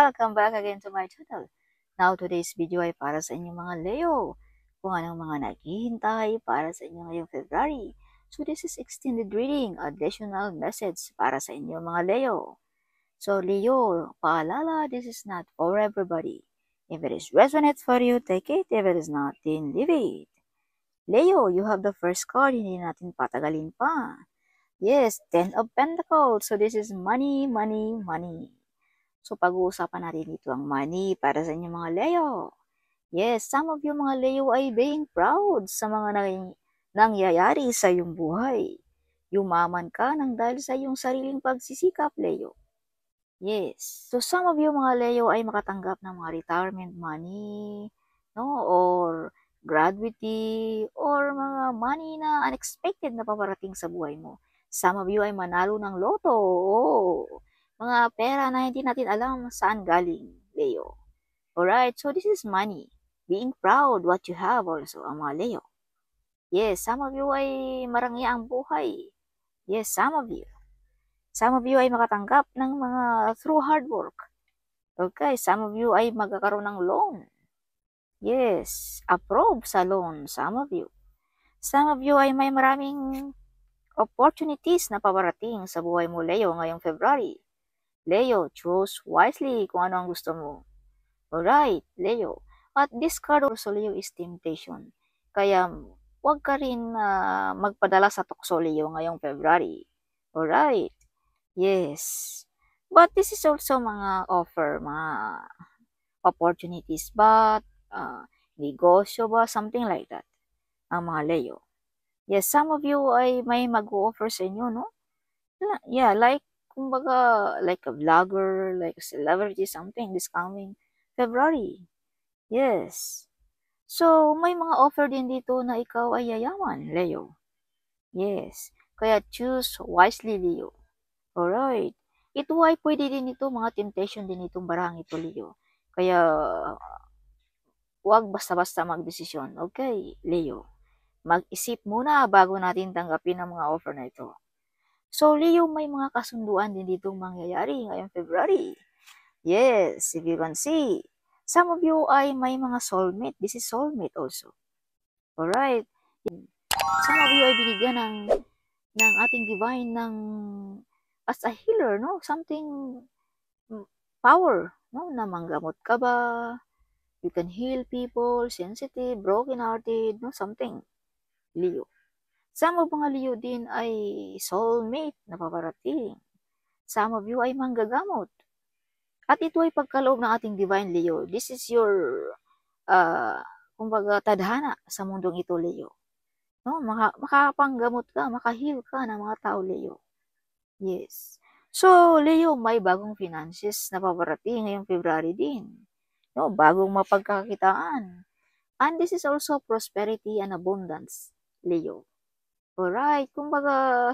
welcome back again to my channel. Now, today's video ay para sa inyong mga Leo. Kung anong mga naghihintay para sa inyo ngayong February. So, this is extended reading, additional message para sa inyong mga Leo. So, Leo, paalala, this is not for everybody. If it is resonates for you, take it. If it is not, then leave it. Leo, you have the first card. Hindi natin patagalin pa. Yes, Ten of Pentacles. So, this is money, money, money. So, pag-uusapan natin dito ang money para sa inyong mga Leo. Yes, some of you mga Leo ay being proud sa mga nangyayari sa iyong buhay. Yumaman ka nang dahil sa iyong sariling pagsisikap, Leo. Yes. So, some of you mga Leo ay makatanggap ng mga retirement money, no? Or gratuity, or mga money na unexpected na paparating sa buhay mo. Some of you ay manalo ng loto. Oh, mga pera na hindi natin alam saan galing, Leo. Alright, so this is money. Being proud what you have also, ang mga Leo. Yes, some of you ay marangya ang buhay. Yes, some of you. Some of you ay makatanggap ng mga through hard work. Okay, some of you ay magkakaroon ng loan. Yes, approve sa loan, some of you. Some of you ay may maraming opportunities na paparating sa buhay mo, Leo, ngayong February. Leo, choose wisely kung ano ang gusto mo. Alright, Leo. At this card also, Leo, is temptation. Kaya, huwag ka rin magpadala sa tukso, Leo, ngayong February. Alright. Yes. But this is also mga offer, mga opportunities. But, negosyo ba? Something like that. Ang mga Leo. Yes, some of you ay may mag-offer sa inyo, no? Yeah, like, kumbaga, like a vlogger, like a celebrity, something, this coming February. Yes. So, may mga offer din dito na ikaw ay yayaman, Leo. Yes. Kaya choose wisely, Leo. Alright. Ito ay pwede din ito, mga temptation din itong barang ito, Leo. Kaya, huwag basta-basta magdesisyon. Okay, Leo. Mag-isip muna bago natin tanggapin ang mga offer na ito. So, Leo, may mga kasunduan din ditong mangyayari ngayong February. Yes, if you can see. Some of you ay may mga soulmate. This is soulmate also. Alright. Some of you ay binigyan ng ating divine as a healer, no? Something power, no? Na manggamot ka ba? You can heal people, sensitive, broken-hearted, no? Something. Leo. Some of mga Leo din ay soulmate na paparating. Some of you ay manggagamot. At ito ay pagkaloob ng ating divine Leo. This is your, kumbaga, tadhana sa mundong ito, Leo. No? Makapanggamot ka, makahil ka ng mga tao, Leo. Yes. So, Leo, may bagong finances na paparating ngayong February din. No? Bagong mapagkakitaan. And this is also prosperity and abundance, Leo. Alright, kumbaga,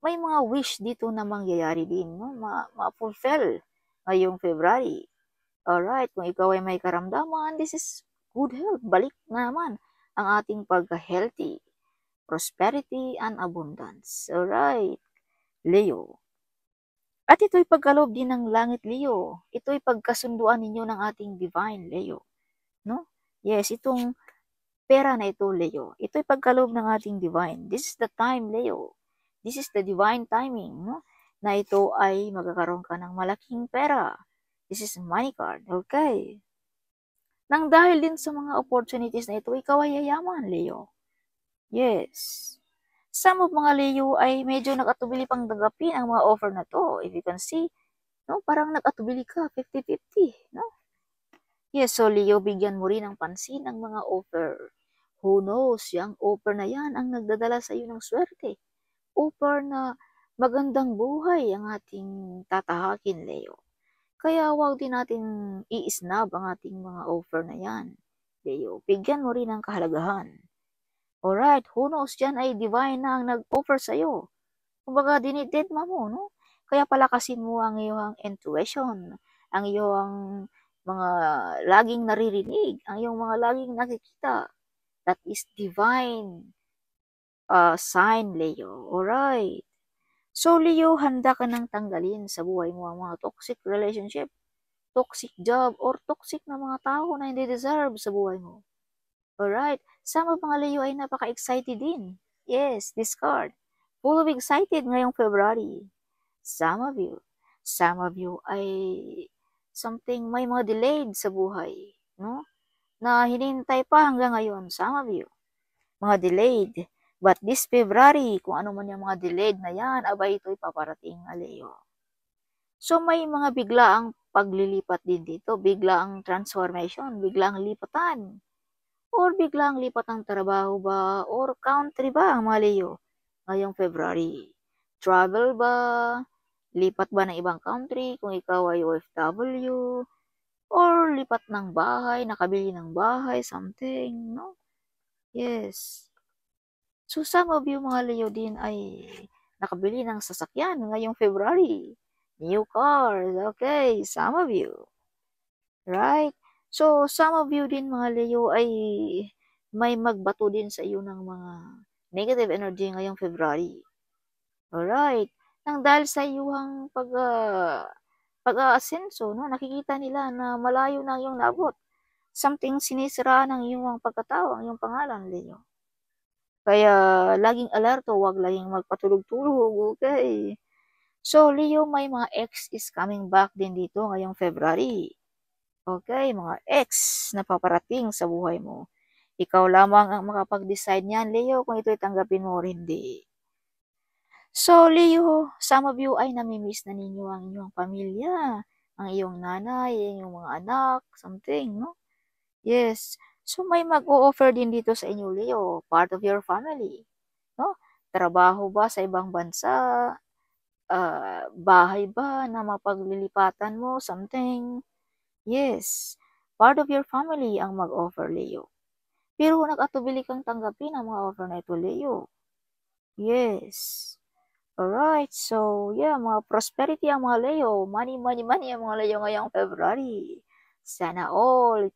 may mga wish dito na mangyayari din, no? Ma-fulfill ngayong February. Alright, kung ikaw ay may karamdaman, this is good health. Balik na naman ang ating pagka-healthy, prosperity, and abundance. Alright, Leo. At ito'y pagkaloob din ng langit, Leo. Ito'y pagkasunduan ninyo ng ating divine, Leo. No? Yes, itong pera na ito, Leo. Ito'y pagkaloob ng ating divine. This is the time, Leo. This is the divine timing, no? Na ito ay magkakaroon ka ng malaking pera. This is money card, okay? Nang dahil din sa mga opportunities na ito, ikaw ay yayaman, Leo. Yes. Some of mga Leo ay medyo nakatubili pang tanggapin ang mga offer na to. If you can see, no? Parang nakatubili ka, 50-50, no? Yes, so Leo, bigyan mo rin ng pansin ang mga offer. Who knows, yung offer na yan ang nagdadala sa iyo ng swerte. Offer na magandang buhay ang ating tatahakin, Leo. Kaya huwag din natin i-snub ang ating mga offer na yan, Leo. Bigyan mo rin ng kahalagahan. Alright, who knows, dyan ay divine na ang nag-offer sa iyo. Kumbaga, dinidedma mo, no? Kaya palakasin mo ang iyong intuition, ang iyong mga laging naririnig, ang iyong mga laging nakikita. That is divine sign, Leo. Alright. So, Leo, handa ka nang tanggalin sa buhay mo ang mga toxic relationship, toxic job, or toxic na mga tao na hindi deserve sa buhay mo. Alright, some of mga Leo ay napaka-excited din. Yes, this card. Full of excited ngayong February. Some of you ay something may mga delayed sa buhay, no? Na hinintay pa hanggang ngayon, some of you. Mga delayed. But this February, kung ano man yung mga delayed na yan, abay ito'y paparating na Leo. So may mga biglaang paglilipat din dito, biglaang transformation, biglaang lipatan, or biglaang lipat ng trabaho ba, or country ba ang mga Leo ngayong February? Travel ba? Lipat ba ng ibang country kung ikaw ay OFW? Or lipat ng bahay, nakabili ng bahay, something, no? Yes. So some of you mga Leo din ay nakabili ng sasakyan ngayong February. New cars, okay, some of you. Right? So some of you din mga Leo ay may magbato din sa iyo ng mga negative energy ngayong February. Alright. Nang dahil sa iyong pag-aasenso, no, nakikita nila na malayo na iyong nabot. Something sinisira ng iyong pagkatao, ang iyong pangalan, Leo. Kaya laging alerto, huwag laging magpatulog-tulog, okay? So, Leo, may mga ex is coming back din dito ngayong February. Okay, mga ex na paparating sa buhay mo. Ikaw lamang ang makapag-decide niyan, Leo, kung ito'y tanggapin mo o hindi. So, Leo, some of you ay namimiss na ninyo ang inyong pamilya, ang iyong nanay, ang iyong mga anak, something, no? Yes. So, may mag-o-offer din dito sa inyo, Leo, part of your family, no? Trabaho ba sa ibang bansa? Bahay ba na mapaglilipatan mo, something? Yes. Part of your family ang mag-offer, Leo. Pero nag-atubili kang tanggapin ang mga offer na ito, Leo. Yes. Alright, so yeah, mga prosperity ang mga Leo. Money, money, money ang mga Leo ngayong February. Sana all.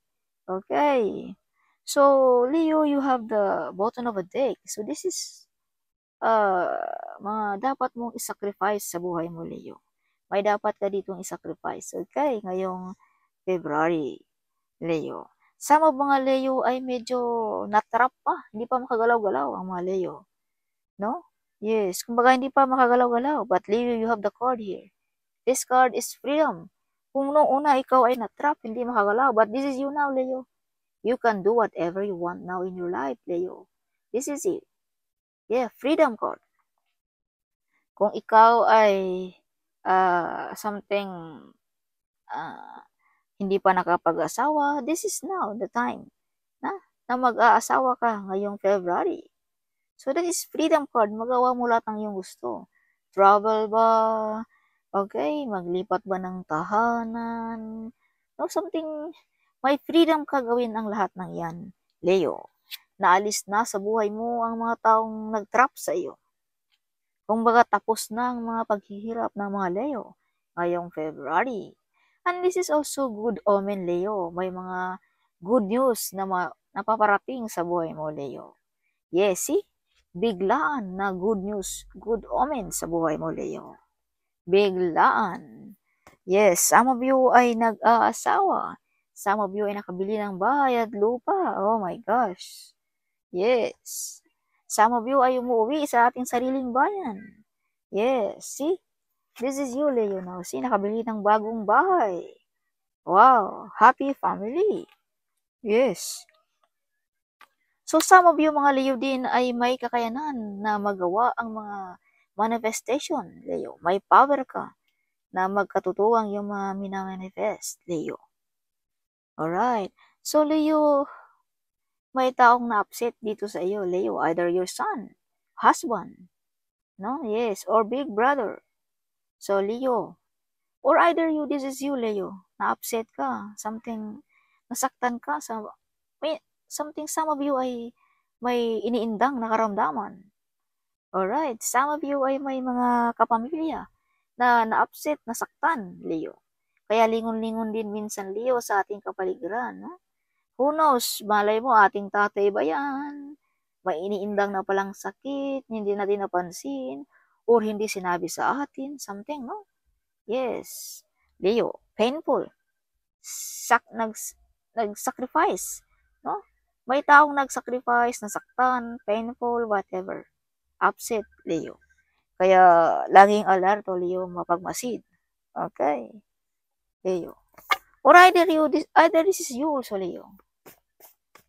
Okay. So, Leo, you have the bottom of a deck. So, this is mga dapat mong isacrifice sa buhay mo, Leo. May dapat ka ditong isacrifice. Okay, ngayong February, Leo. Some of mga Leo ay medyo natrap pa. Hindi pa makagalaw-galaw ang mga Leo. No? Yes, kumbaga hindi pa makagalaw-galaw. But Leo, you have the card here. This card is freedom. Kung noong una ikaw ay natrap, hindi makagalaw. But this is you now, Leo. You can do whatever you want now in your life, Leo. This is it. Yeah, freedom card. Kung ikaw ay something hindi pa nakapag-asawa, this is now the time na mag-aasawa ka ngayong February. So that is freedom card. Magawa mo lahat ng iyong gusto. Travel ba? Okay, maglipat ba ng tahanan? No, something, may freedom ka gawin ang lahat ng yan, Leo. Naalis na sa buhay mo ang mga taong nag-trap sa iyo. Kumbaga tapos na ang mga paghihirap ng mga Leo ngayong February. And this is also good omen, Leo. May mga good news na napaparating sa buhay mo, Leo. Yes, see? Biglaan na good news, good omen sa buhay mo, Leo. Biglaan. Yes, some of you ay nag-aasawa. Some of you ay nakabili ng bahay at lupa. Oh my gosh. Yes. Some of you ay umuwi sa ating sariling bayan. Yes, see? This is you, Leo, now. See, nakabili ng bagong bahay. Wow, happy family. Yes. So, some of you mga Leo din ay may kakayanan na magawa ang mga manifestation, Leo. May power ka na magkatutuwang yung mga minamanifest, Leo. Alright. So, Leo, may taong na-upset dito sa iyo, Leo. Either your son, husband, no? Yes, or big brother. So, Leo, or either you, this is you, Leo. Na-upset ka. Something, nasaktan ka sa, something, some of you ay may iniindang na karamdaman. Alright, some of you ay may mga kapamilya na na-upset, nasaktan, Leo. Kaya lingon-lingon din minsan, Leo, sa ating kapaligiran. No? Who knows, malay mo, ating tatay ba yan? May iniindang na palang sakit, hindi natin napansin. or hindi sinabi sa atin, something, no? Yes. Leo, painful. Nag-sacrifice, no? May taong nag-sacrifice, nasaktan, painful, whatever. Upset, Leo. Kaya, laging alerto, Leo, mapagmasid. Okay. Leo. Or either this is you also, Leo.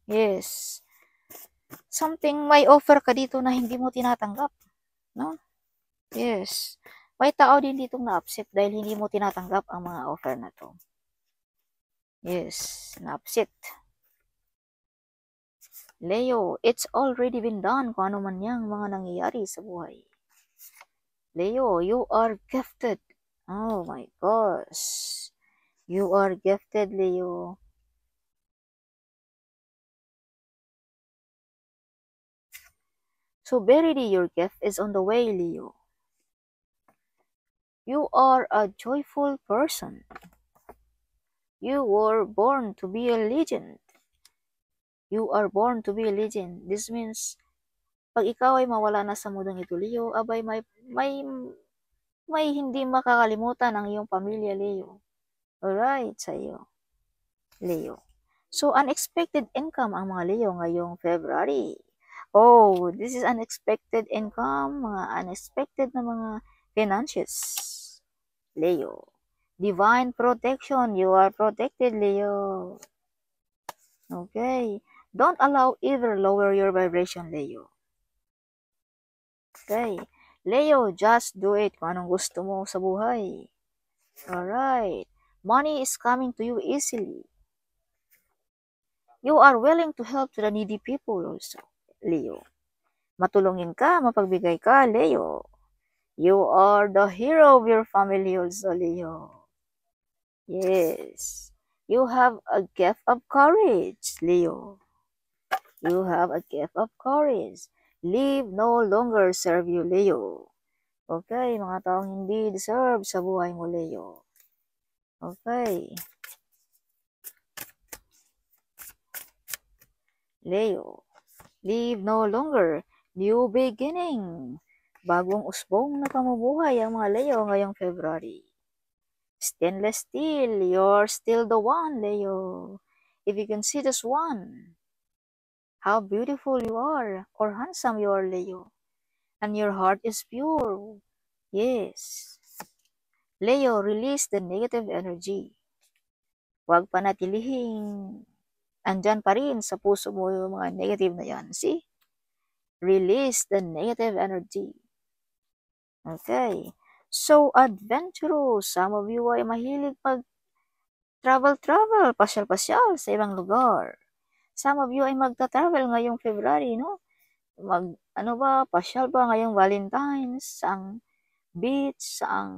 Yes. Something may offer ka dito na hindi mo tinatanggap, no? Yes. May tao din ditong na-upset dahil hindi mo tinatanggap ang mga offer na to. Yes, na-upset. Leo, it's already been done kung ano man yang mga nangyayari sa buhay. Leo, you are gifted. Oh my gosh. You are gifted, Leo. So verily, your gift is on the way, Leo. You are a joyful person. You were born to be a legend. You are born to be a legend. This means, pag ikaw ay mawala na sa mundong ito, Leo, abay may hindi makakalimutan ang iyong pamilya, Leo. Alright, sa iyo, Leo. So, unexpected income ang mga Leo ngayong February. Oh, this is unexpected income, mga unexpected na mga finances, Leo. Divine protection, you are protected, Leo. Okay. Don't allow either lower your vibration, Leo. Okay. Leo, just do it kung anong gusto mo sa buhay. Alright. Money is coming to you easily. You are willing to help to the needy people also, Leo. Matulungin ka, mapagbigay ka, Leo. You are the hero of your family also, Leo. Yes. You have a gift of courage, Leo. You have a gift of courage. Leave no longer serve you, Leo. Okay, mga taong hindi deserve sa buhay mo, Leo. Okay. Leo, leave no longer. New beginning. Bagong usbong na pamumuhay ang mga Leo ngayong February. Stainless steel, you're still the one, Leo. If you can see this one, how beautiful you are, or handsome you are, Leo. And your heart is pure. Yes. Leo, release the negative energy. Huwag panatilihing andyan pa rin sa puso mo yung mga negative na yan. See? Release the negative energy. Okay. So, adventurous. Some of you ay mahilig travel, pasyal-pasyal sa ibang lugar. Some of you ay magta-travel ngayong February, no? Pasyal ba ngayong Valentine's, sa beach, sa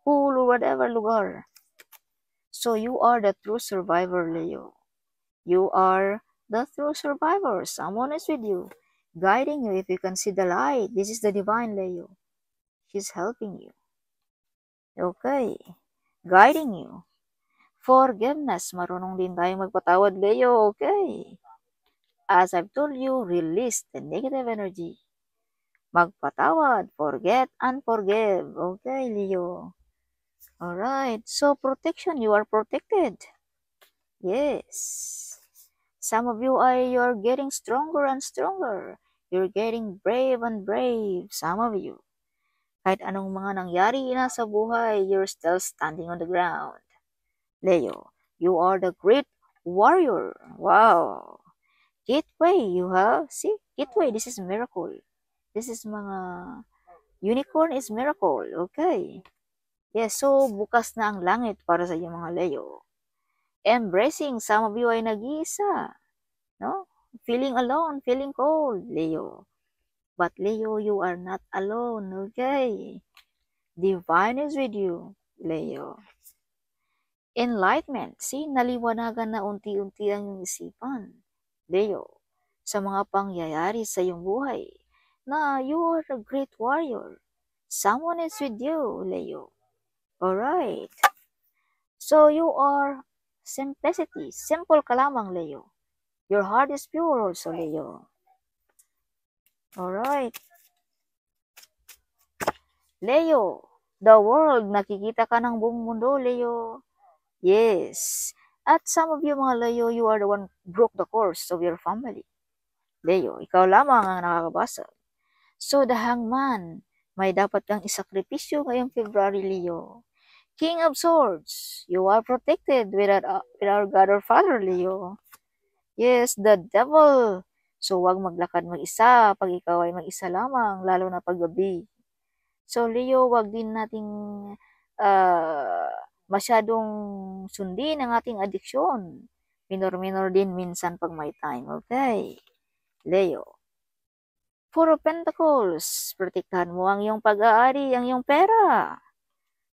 pool, or whatever lugar. So, you are the true survivor, Leo. You are the true survivor. Someone is with you, guiding you. If you can see the light, this is the divine Leo. She's helping you. Okay. Guiding you. Forgiveness. Marunong din tayong magpatawad, Leo. Okay. As I've told you, release the negative energy. Magpatawad, forget, and forgive. Okay, Leo. Alright. So, protection. You are protected. Yes. Some of you you're getting stronger and stronger. You're getting brave and brave. Some of you. Kahit anong mga nangyari na sa buhay, you're still standing on the ground. Leo, you are the great warrior. Wow. Gateway, you have. See? Gateway, this is miracle. This is mga unicorn is miracle. Okay. Yes, so bukas na ang langit para sa iyong mga Leo. Embracing, some of you ay nag-iisa. No? Feeling alone, feeling cold, Leo. But Leo, you are not alone, okay? Divine is with you, Leo. Enlightenment, see, naliwanagan na unti-unti ang iyong isipan, Leo, sa mga pangyayari sa iyong buhay, na you are a great warrior. Someone is with you, Leo. Alright. So, you are simplicity. Simple ka lamang, Leo. Your heart is pure also, Leo. Alright. Leo, the world, nakikita ka ng buong mundo, Leo. Yes. At some of you, mga Leo, you are the one broke the course of your family. Leo, ikaw lamang ang nakakabasa. So, the hangman, may dapat kang isakripisyo ngayong February, Leo. King of Swords, you are protected with our God or Father, Leo. Yes, the devil. So, huwag maglakad mag-isa pag ikaw ay mag-isa lamang, lalo na pag gabi. So, Leo, huwag din nating masyadong sundin ang ating addiksyon. Minor-minor din minsan pag may time, okay? Leo. Four of Pentacles, protektahan mo ang iyong pag-aari, ang iyong pera.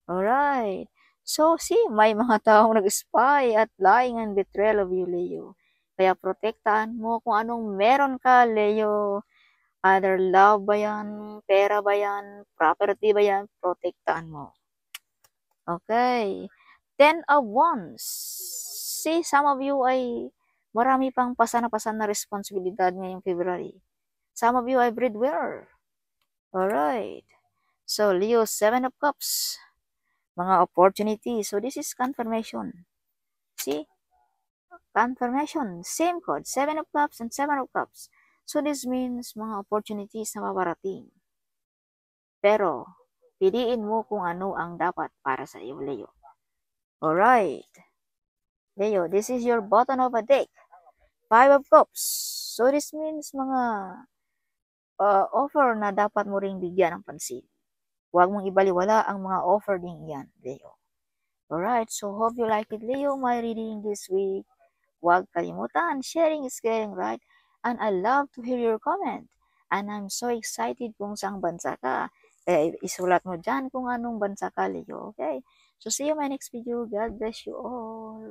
Alright. So, see, may mga taong nag-spy at lying and betrayal of you, Leo. Kaya protektahan mo kung anong meron ka, Leo. Either love ba yan, pera ba yan, property ba yan, protektahan mo. Okay. 10 of Wands. See, some of you ay marami pang pasan na responsibilidad ngayong February. Some of you ay breadwinner. Alright. So, Leo, 7 of Cups. Mga opportunities. So, this is confirmation. See? Confirmation. Same code. 7 of Cups and 7 of Cups. So, this means mga opportunities na maparating. Pero, piliin mo kung ano ang dapat para sa iyo, Leo. Alright. Leo, this is your bottom of a deck. 5 of Cups. So, this means mga offer na dapat mo ring bigyan ng pansin. Huwag mong ibaliwala ang mga offer din yan, Leo. Alright, so hope you like it, Leo, my reading this week. Huwag kalimutan, sharing is caring, right? And I love to hear your comment. And I'm so excited kung saang bansa ka. Kaya isulat mo dyan kung anong bansa ka, Leo, okay? So see you in my next video. God bless you all.